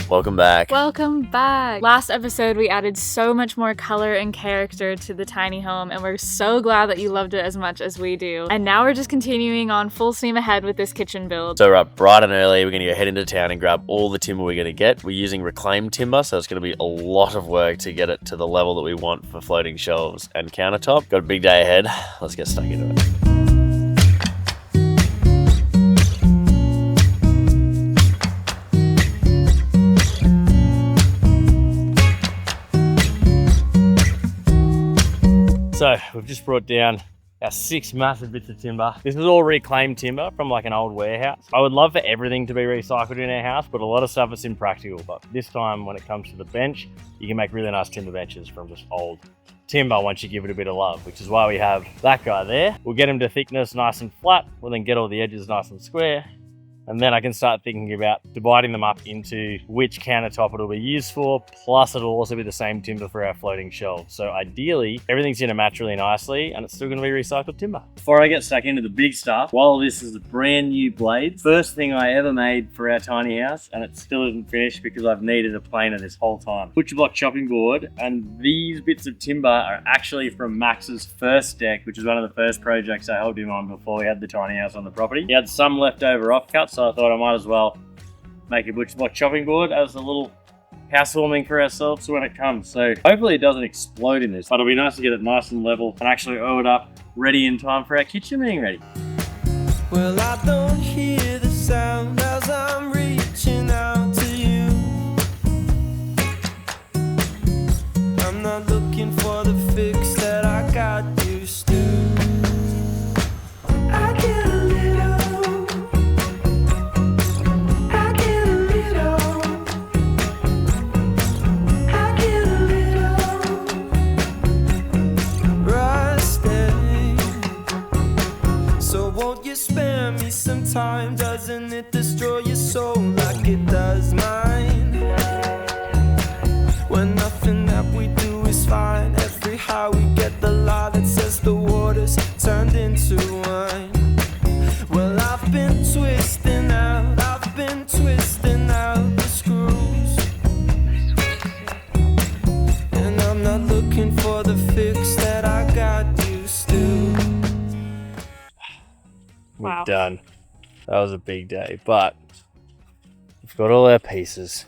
Welcome back. Welcome back. Last episode, we added so much more color and character to the tiny home, and we're so glad that you loved it as much as we do. And now we're just continuing on full steam ahead with this kitchen build. So we're up bright and early. We're going to go head into town and grab all the timber we're going to get. We're using reclaimed timber, so it's going to be a lot of work to get it to the level that we want for floating shelves and countertop. Got a big day ahead. Let's get stuck into it. So we've just brought down our 6 massive bits of timber. This is all reclaimed timber from like an old warehouse. I would love for everything to be recycled in our house, but a lot of stuff is impractical. But this time when it comes to the bench, you can make really nice timber benches from just old timber once you give it a bit of love, which is why we have that guy there. We'll get him to thickness nice and flat. We'll then get all the edges nice and square. And then I can start thinking about dividing them up into which countertop it'll be used for, plus it'll also be the same timber for our floating shelves. So ideally, everything's gonna match really nicely and it's still gonna be recycled timber. Before I get stuck into the big stuff, while this is a brand new blade, first thing I ever made for our tiny house, and it still isn't finished because I've needed a planer this whole time. Butcher block chopping board, and these bits of timber are actually from Max's first deck, which is one of the first projects I helped him on before we had the tiny house on the property. He had some leftover offcuts, so I thought I might as well make a butcher block chopping board as a little housewarming for ourselves when it comes. So hopefully it doesn't explode in this, but it'll be nice to get it nice and level and actually oil it up ready in time for our kitchen being ready. Well, I don't hear the sound as I'm reaching out to you. I'm not looking for the fix that I got used to. I get a little, I get a little, I get a little rusty. So won't you spare me some time? Doesn't it destroy your soul like it does mine? When nothing that we do is fine. Every high we get the lie that says the water's turned into wine. Well, I've been twisting out the screws, and I'm not looking for the fix that I got used to. We're done. That was a big day, but we've got all our pieces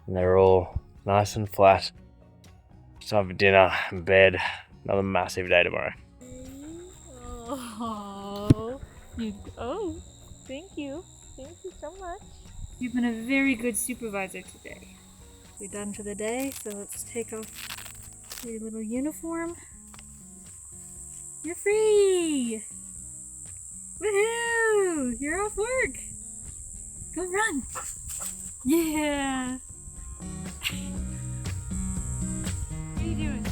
and they're all nice and flat. It's time for dinner and bed. Another massive day tomorrow. Thank you. Thank you so much. You've been a very good supervisor today. We're done for the day, so let's take off your little uniform. You're free! Woohoo! You're off work! Go run! Yeah! What are you doing?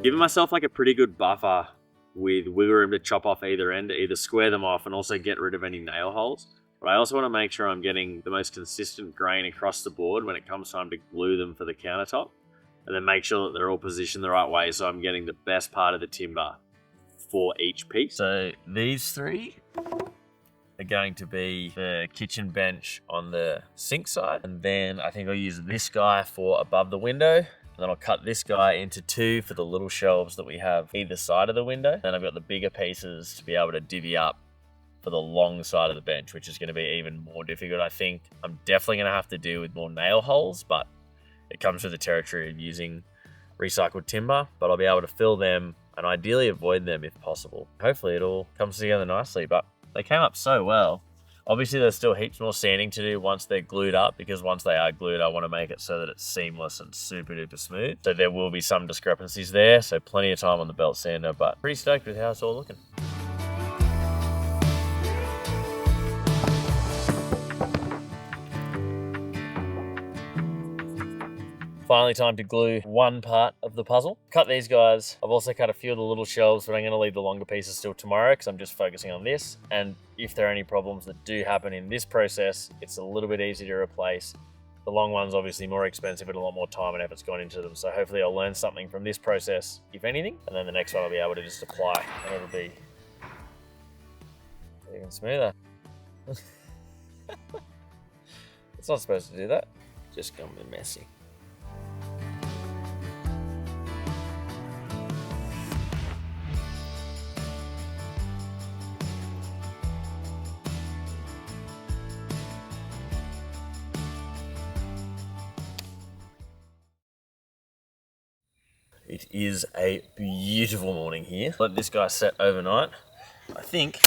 Giving myself like a pretty good buffer with wiggle room to chop off either end, to either square them off and also get rid of any nail holes. But I also want to make sure I'm getting the most consistent grain across the board when it comes time to glue them for the countertop. And then make sure that they're all positioned the right way so I'm getting the best part of the timber for each piece. So these three are going to be the kitchen bench on the sink side. And then I think I'll use this guy for above the window. And then I'll cut this guy into 2 for the little shelves that we have either side of the window. Then I've got the bigger pieces to be able to divvy up for the long side of the bench, which is going to be even more difficult. I think I'm definitely going to have to do with more nail holes, but it comes with the territory of using recycled timber. But I'll be able to fill them and ideally avoid them if possible. Hopefully it all comes together nicely, but they came up so well. Obviously, there's still heaps more sanding to do once they're glued up, because once they are glued, I want to make it so that it's seamless and super duper smooth. So there will be some discrepancies there, so plenty of time on the belt sander, but pretty stoked with how it's all looking. Finally time to glue one part of the puzzle. Cut these guys. I've also cut a few of the little shelves, but I'm going to leave the longer pieces till tomorrow because I'm just focusing on this. And if there are any problems that do happen in this process, it's a little bit easier to replace. The long one's obviously more expensive and a lot more time and effort's gone into them. So hopefully I'll learn something from this process, if anything. And then the next one I'll be able to just apply and it'll be even smoother. It's not supposed to do that. Just gonna be messy. It is a beautiful morning here. Let this guy set overnight. I think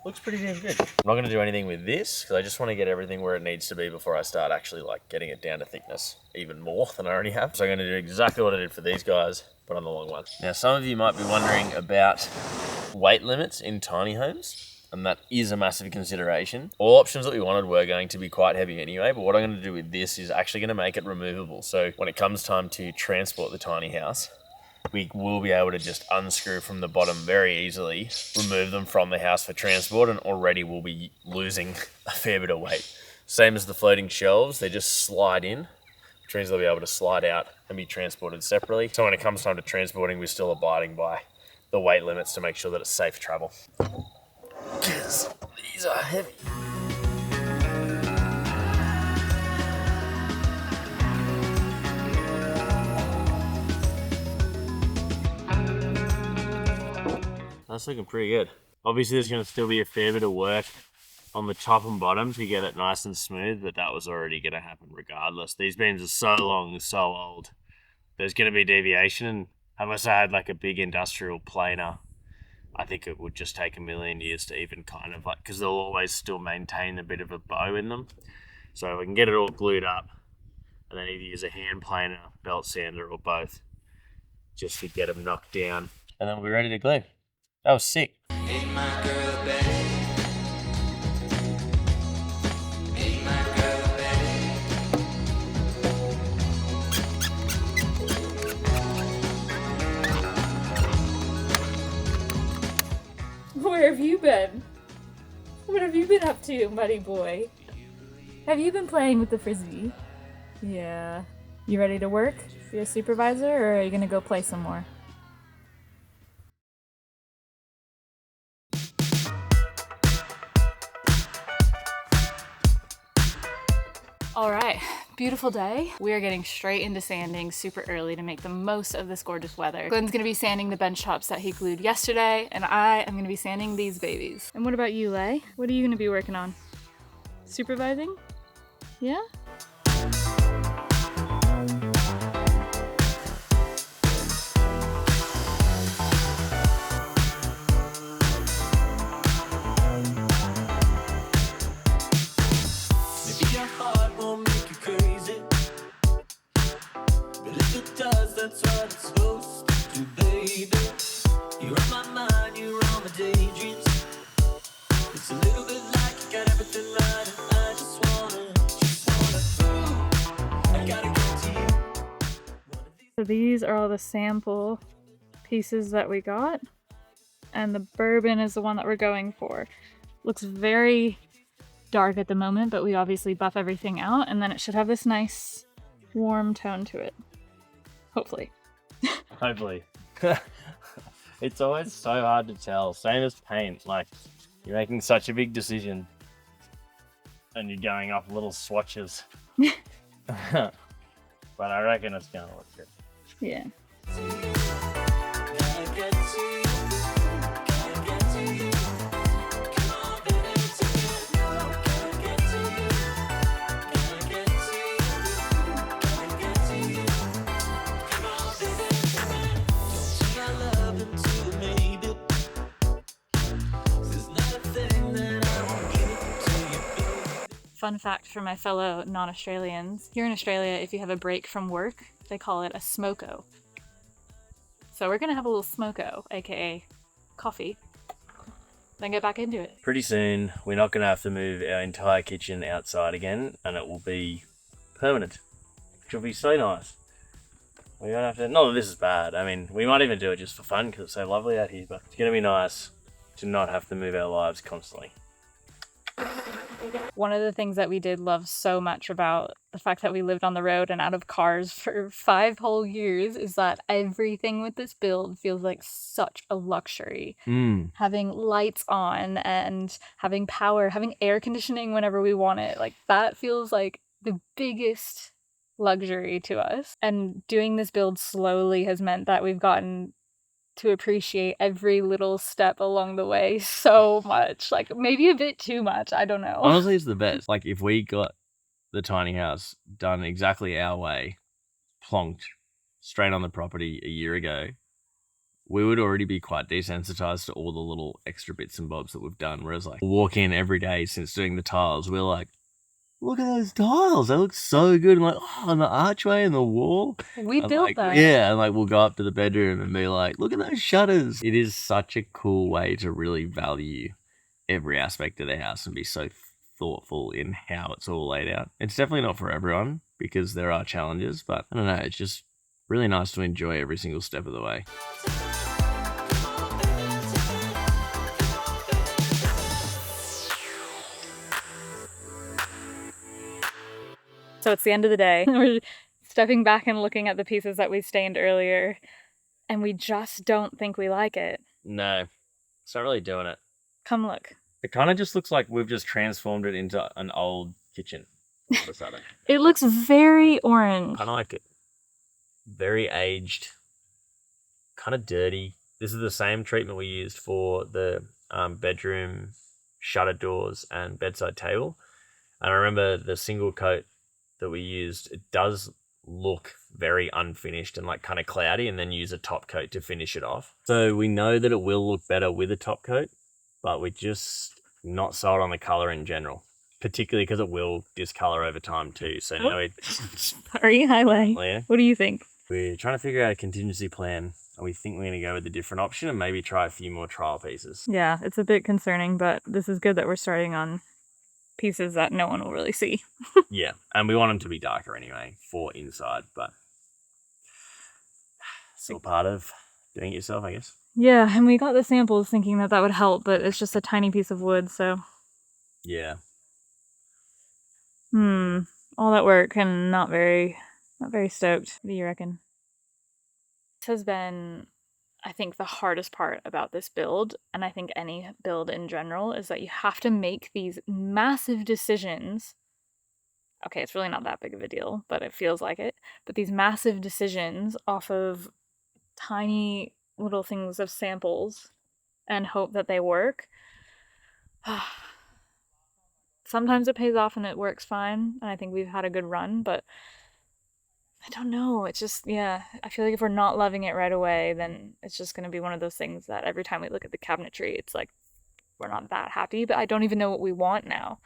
looks pretty damn good. I'm not going to do anything with this because I just want to get everything where it needs to be before I start actually like getting it down to thickness even more than I already have. So I'm going to do exactly what I did for these guys, but on the long one. Now, some of you might be wondering about weight limits in tiny homes. And that is a massive consideration. All options that we wanted were going to be quite heavy anyway, but what I'm going to do with this is actually going to make it removable. So when it comes time to transport the tiny house, we will be able to just unscrew from the bottom very easily, remove them from the house for transport, and already we'll be losing a fair bit of weight. Same as the floating shelves, they just slide in, which means they'll be able to slide out and be transported separately. So when it comes time to transporting, we're still abiding by the weight limits to make sure that it's safe travel. Because these are heavy. That's looking pretty good. Obviously there's going to still be a fair bit of work on the top and bottom to get it nice and smooth, but that was already going to happen regardless. These beams are so long and so old. There's going to be deviation, and unless I had like a big industrial planer, I think it would just take a million years to even kind of like, because they'll always still maintain a bit of a bow in them. So we can get it all glued up and then either use a hand planer, belt sander, or both just to get them knocked down. And then we'll be ready to glue. That was sick. Ain't my girl bad? Ain't my girl bad? Where have you been? What have you been up to, buddy boy? Have you been playing with the frisbee? Yeah. You ready to work? Be a supervisor, or are you gonna go play some more? All right, beautiful day. We are getting straight into sanding super early to make the most of this gorgeous weather. Glenn's gonna be sanding the bench tops that he glued yesterday, and I am gonna be sanding these babies. And what about you, Lay? What are you gonna be working on? Supervising? Yeah? That's what it's supposed to do, baby. You're on my mind, you're on my daydreams. It's a little bit like you got everything right, and I just wanna, ooh, I gotta get to you. So these are all the sample pieces that we got, and the bourbon is the one that we're going for. Looks very dark at the moment, but we obviously buff everything out, and then it should have this nice warm tone to it. Hopefully. Hopefully. It's always so hard to tell. Same as paint. Like, you're making such a big decision and you're going off little swatches. But I reckon it's going to look good. Yeah. Fun fact for my fellow non-Australians. Here in Australia, if you have a break from work, they call it a smoko. So we're gonna have a little smoko, aka coffee, then get back into it. Pretty soon, we're not going to have to move our entire kitchen outside again, and it will be permanent. which will be so nice. We don't have to, not that this is bad, I mean, we might even do it just for fun because it's so lovely out here, but it's going to be nice to not have to move our lives constantly. One of the things that we did love so much about the fact that we lived on the road and out of cars for 5 whole years is that everything with this build feels like such a luxury. Having lights on and having power, having air conditioning whenever we want it, like that feels like the biggest luxury to us. And doing this build slowly has meant that we've gotten to appreciate every little step along the way so much. Like maybe a bit too much, I don't know. Honestly, it's the best. Like if we got the tiny house done exactly our way, plonked straight on the property a year ago, we would already be quite desensitized to all the little extra bits and bobs that we've done. Whereas like walk in every day since doing the tiles, we're like, look at those tiles, they look so good. And like, oh, and the archway and the wall. We And built like, that. Yeah, and like we'll go up to the bedroom and be like, look at those shutters. It is such a cool way to really value every aspect of the house and be so thoughtful in how it's all laid out. It's definitely not for everyone because there are challenges, but I don't know, it's just really nice to enjoy every single step of the way. So it's the end of the day. We're stepping back and looking at the pieces that we stained earlier, and we just don't think we like it. No, it's not really doing it. Come look. It kind of just looks like we've just transformed it into an old kitchen all of a sudden. It looks very orange. Kind of like it. Very aged, kind of dirty. This is the same treatment we used for the bedroom shutter doors and bedside table. And I remember the single coat that we used, it does look very unfinished and like kind of cloudy, and then use a top coat to finish it off. So we know that it will look better with a top coat, but we're just not sold on the color in general, particularly because it will discolor over time too. So now Sorry, highlight. yeah, What do you think? we're trying to figure out a contingency plan, and we think we're going to go with a different option and maybe try a few more trial pieces. Yeah, it's a bit concerning, but this is good that we're starting on pieces that no one will really see. Yeah, and we want them to be darker anyway for inside, but it's all part of doing it yourself, I guess. Yeah, and we got the samples thinking that that would help, but it's just a tiny piece of wood, so... Yeah. All that work and not very stoked. What do you reckon? This has been, I think, the hardest part about this build, and I think any build in general, is that you have to make these massive decisions. Okay, it's really not that big of a deal, but it feels like it. But these massive decisions off of tiny little things of samples and hope that they work. Sometimes it pays off and it works fine, and I think we've had a good run, but I don't know. It's just, yeah, I feel like if we're not loving it right away, then it's just going to be one of those things that every time we look at the cabinetry, it's like we're not that happy, but I don't even know what we want now.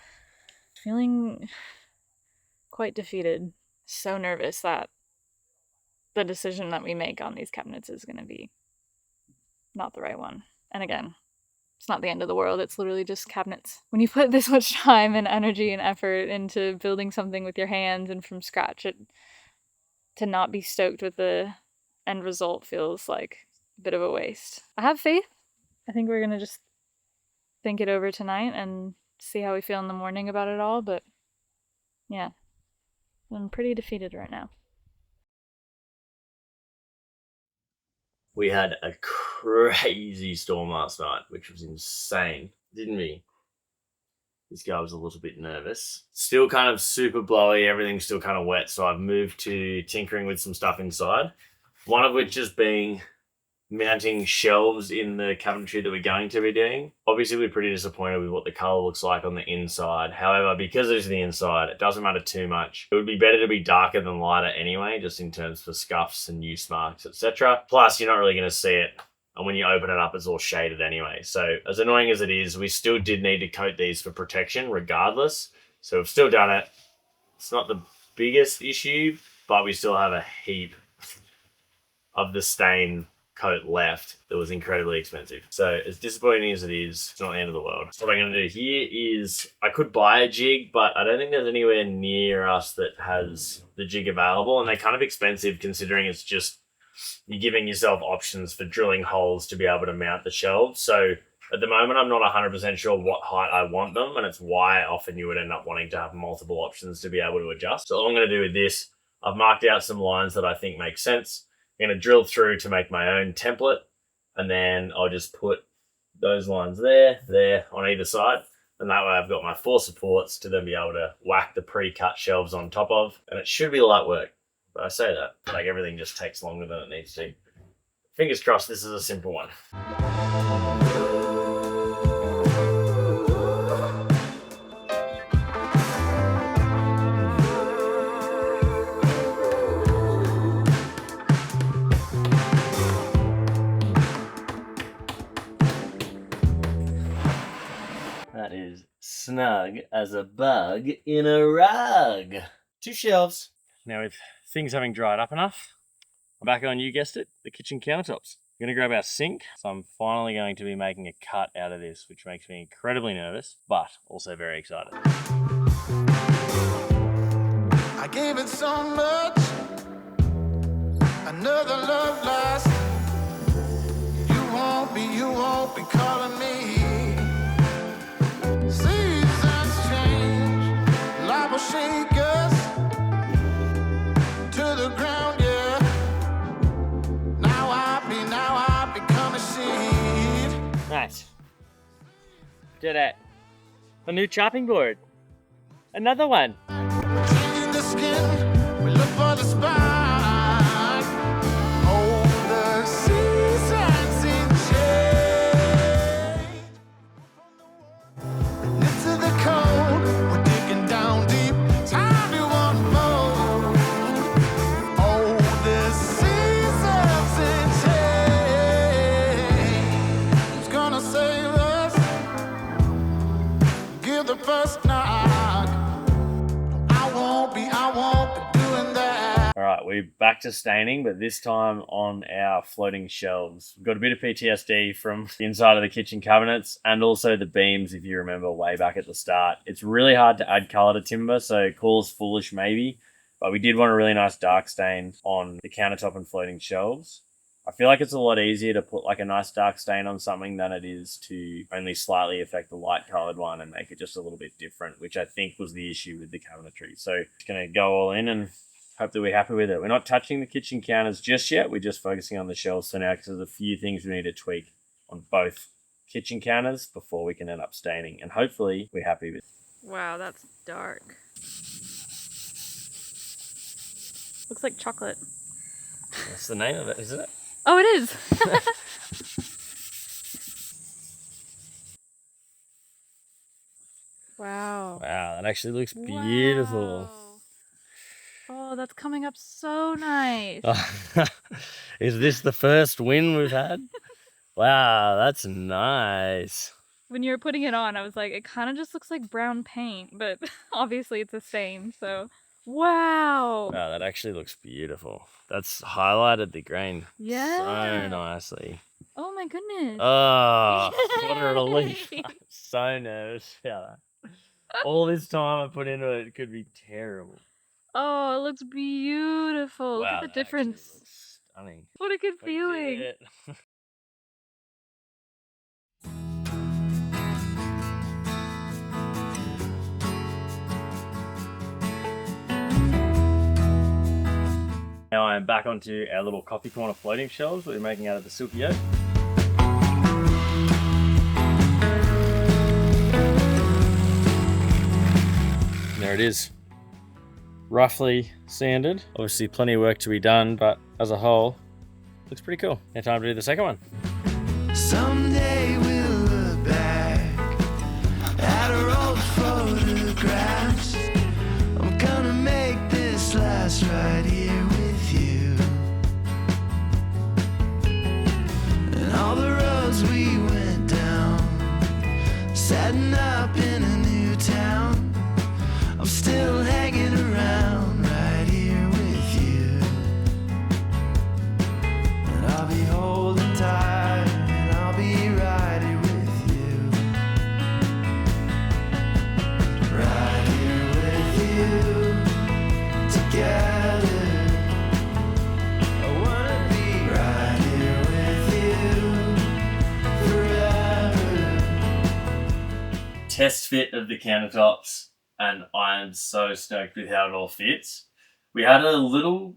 Feeling quite defeated. So nervous that the decision that we make on these cabinets is going to be not the right one. And again, it's not the end of the world. It's literally just cabinets. When you put this much time and energy and effort into building something with your hands and from scratch, to not be stoked with the end result feels like a bit of a waste. I have faith. I think we're going to just think it over tonight and see how we feel in the morning about it all. But yeah, I'm pretty defeated right now. We had a crazy storm last night, which was insane, didn't we? This guy was a little bit nervous. Still kind of super blowy, everything's still kind of wet, so I've moved to tinkering with some stuff inside. One of which is being mounting shelves in the cabinetry that we're going to be doing. Obviously, we're pretty disappointed with what the colour looks like on the inside. However, because it's the inside, it doesn't matter too much. It would be better to be darker than lighter anyway, just in terms for scuffs and use marks, etc. Plus, you're not really going to see it. And when you open it up, it's all shaded anyway. So as annoying as it is, we still did need to coat these for protection regardless. So we've still done it. It's not the biggest issue, but we still have a heap of the stain coat left that was incredibly expensive. So as disappointing as it is, it's not the end of the world. So what I'm going to do here is I could buy a jig, but I don't think there's anywhere near us that has the jig available, and they're kind of expensive considering it's just you're giving yourself options for drilling holes to be able to mount the shelves. So at the moment, I'm not 100% sure what height I want them, and it's why often you would end up wanting to have multiple options to be able to adjust. So all I'm going to do with this, I've marked out some lines that I think make sense. I'm going to drill through to make my own template, and then I'll just put those lines there on either side. And that way I've got my 4 supports to then be able to whack the pre-cut shelves on top of. And it should be light work. But I say that, like everything just takes longer than it needs to. Fingers crossed this is a simple one. That is snug as a bug in a rug. 2 shelves. Now with things having dried up enough, I'm back on, you guessed it, the kitchen countertops. I'm going to grab our sink, so I'm finally going to be making a cut out of this, which makes me incredibly nervous, but also very excited. I gave it so much, another love lost. You won't be calling me. Seasons change, life will shake us to the ground, yeah. Now I become a seed. Nice. Did it. A new chopping board. Another one. Changing the skin, we look for the spine. Oh, the seasons change. Into the cold, we're digging down deep. Time to want more. Oh, the seasons change. Who's gonna save us? Give the first knock. I won't be doing that. All right, we're back to staining, but this time on our floating shelves. We've got a bit of PTSD from the inside of the kitchen cabinets and also the beams, if you remember way back at the start. It's really hard to add color to timber, so call us foolish maybe, but we did want a really nice dark stain on the countertop and floating shelves. I feel like it's a lot easier to put like a nice dark stain on something than it is to only slightly affect the light colored one and make it just a little bit different, which I think was the issue with the cabinetry. So just going to go all in and hope that we're happy with it. We're not touching the kitchen counters just yet. We're just focusing on the shelves for now because there's a few things we need to tweak on both kitchen counters before we can end up staining. And hopefully we're happy with it. Wow, that's dark. Looks like chocolate. That's the name of it, isn't it? Oh, it is. Wow. Wow, that actually looks beautiful. Wow. Oh, that's coming up so nice. Is this the first win we've had? Wow, that's nice. When you were putting it on, I was like, it kind of just looks like brown paint, but obviously it's a stain, so wow. Wow, that actually looks beautiful. That's highlighted the grain so nicely. Oh my goodness. Oh, what a relief. I'm so nervous about that. All this time I put into it could be terrible. Oh, it looks beautiful. Wow, Look at the difference. Stunning. What a good feeling. Now I'm back onto our little coffee corner floating shelves that we're making out of the silky oak. There it is. Roughly sanded. Obviously plenty of work to be done, but as a whole, looks pretty cool. Now time to do the second one. Someday we'll look back at our old photographs. I'm gonna make this last right here with you. And all the roads we went down, setting up in a new town. I'm still hanging around right here with you. And I'll be holding test fit of the countertops, and I am so stoked with how it all fits. We had a little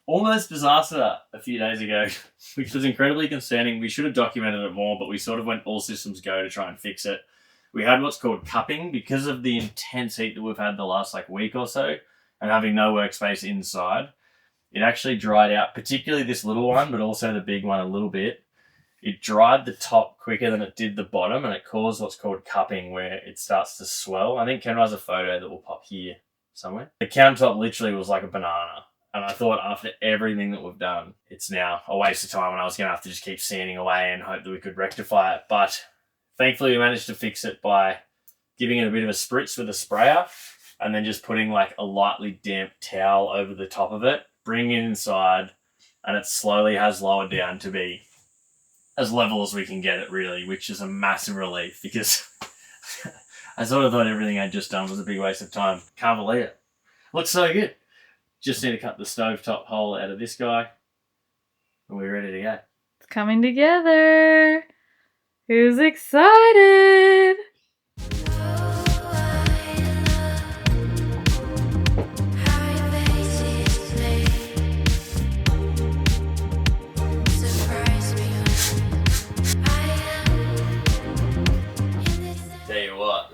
almost disaster a few days ago, which was incredibly concerning. We should have documented it more, but we sort of went all systems go to try and fix it. We had what's called cupping because of the intense heat that we've had the last week or so, and having no workspace inside. It actually dried out, particularly this little one, but also the big one a little bit. It dried the top quicker than it did the bottom, and it caused what's called cupping, where it starts to swell. I think Kendall has a photo that will pop here somewhere. The countertop literally was like a banana. And I thought after everything that we've done, it's now a waste of time, and I was going to have to just keep sanding away and hope that we could rectify it. But thankfully we managed to fix it by giving it a bit of a spritz with a sprayer, and then just putting a lightly damp towel over the top of it, bringing it inside, and it slowly has lowered down to be as level as we can get it, really, which is a massive relief because I sort of thought everything I'd just done was a big waste of time. Can't believe it. Looks so good. Just need to cut the stovetop hole out of this guy, and we're ready to go. It's coming together. Who's excited?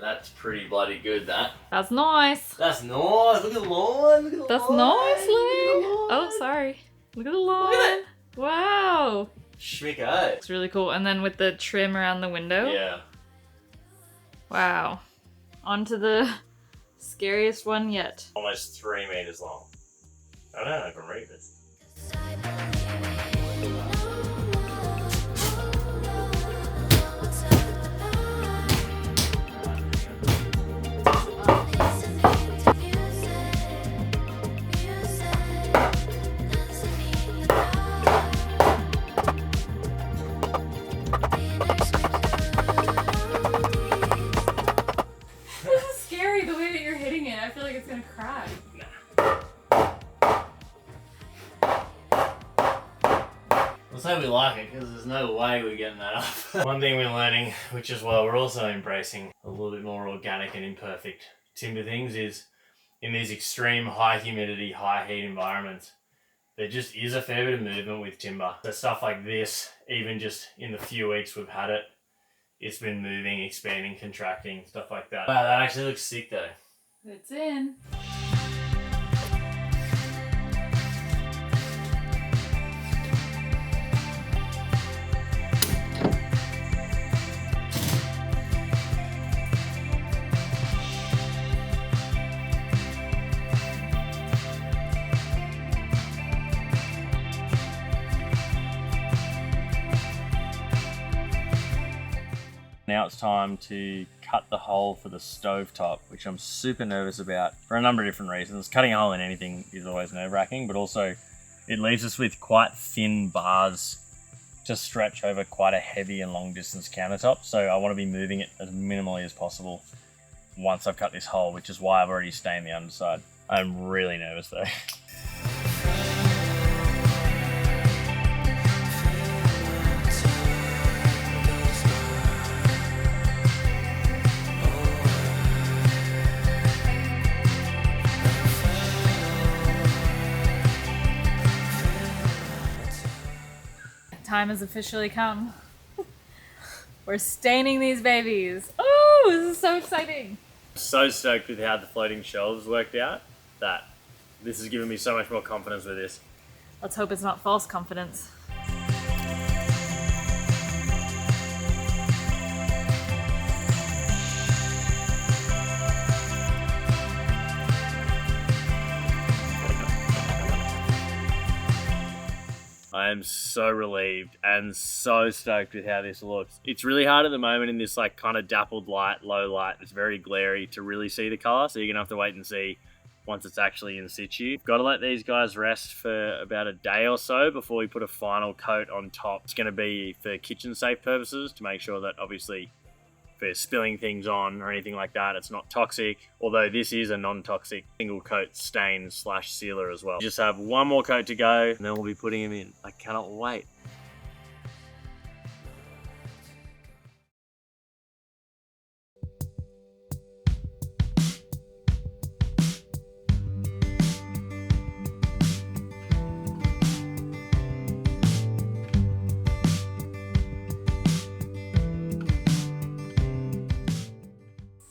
That's pretty bloody good, that. That's nice. That's nice. Look at the line. Look at the That's line. nice, Lee. Look Oh, sorry. Look at the line. Look at it. Wow. Schmicko. It's really cool. And then with the trim around the window. Yeah. Wow. On to the scariest one yet. Almost 3 meters long. I don't know if I can read this. I feel like it's gonna cry. Let's say we like it, because there's no way we're getting that up. One thing we're learning, which is why we're also embracing a little bit more organic and imperfect timber things, is in these extreme high humidity, high heat environments, there just is a fair bit of movement with timber. So stuff like this, even just in the few weeks we've had it, it's been moving, expanding, contracting, stuff like that. Wow, that actually looks sick though. It's in. Now it's time to cut the hole for the stovetop, which I'm super nervous about for a number of different reasons. Cutting a hole in anything is always nerve-wracking, but also it leaves us with quite thin bars to stretch over quite a heavy and long distance countertop. So I want to be moving it as minimally as possible once I've cut this hole, which is why I've already stained the underside. I'm really nervous though. Time has officially come. We're staining these babies. Oh, this is so exciting. So stoked with how the floating shelves worked out that this has given me so much more confidence with this. Let's hope it's not false confidence. I am so relieved and so stoked with how this looks. It's really hard at the moment in this kind of dappled light, low light. It's very glary to really see the colour, so you're going to have to wait and see once it's actually in situ. Got to let these guys rest for about a day or so before we put a final coat on top. It's going to be for kitchen safe purposes to make sure that obviously for spilling things on or anything like that, it's not toxic, although this is a non-toxic single coat stain / sealer as well. Just have one more coat to go and then we'll be putting them in. I cannot wait.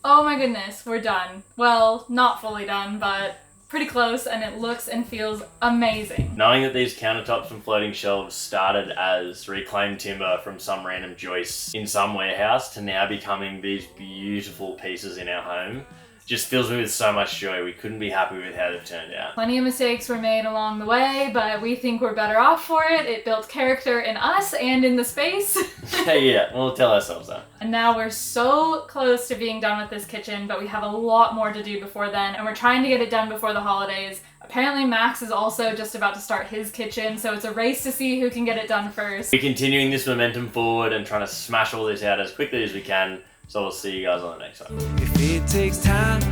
Oh my goodness, we're done. Well, not fully done, but pretty close, and it looks and feels amazing. Knowing that these countertops and floating shelves started as reclaimed timber from some random joist in some warehouse to now becoming these beautiful pieces in our home just fills me with so much joy. We couldn't be happy with how they've turned out. Plenty of mistakes were made along the way, but we think we're better off for it. It built character in us and in the space. Yeah, we'll tell ourselves that. And now we're so close to being done with this kitchen, but we have a lot more to do before then, and we're trying to get it done before the holidays. Apparently Max is also just about to start his kitchen, so it's a race to see who can get it done first. We're continuing this momentum forward and trying to smash all this out as quickly as we can, so we'll see you guys on the next one. If it takes time,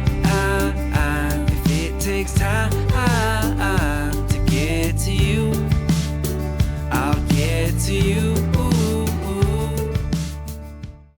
if it takes time,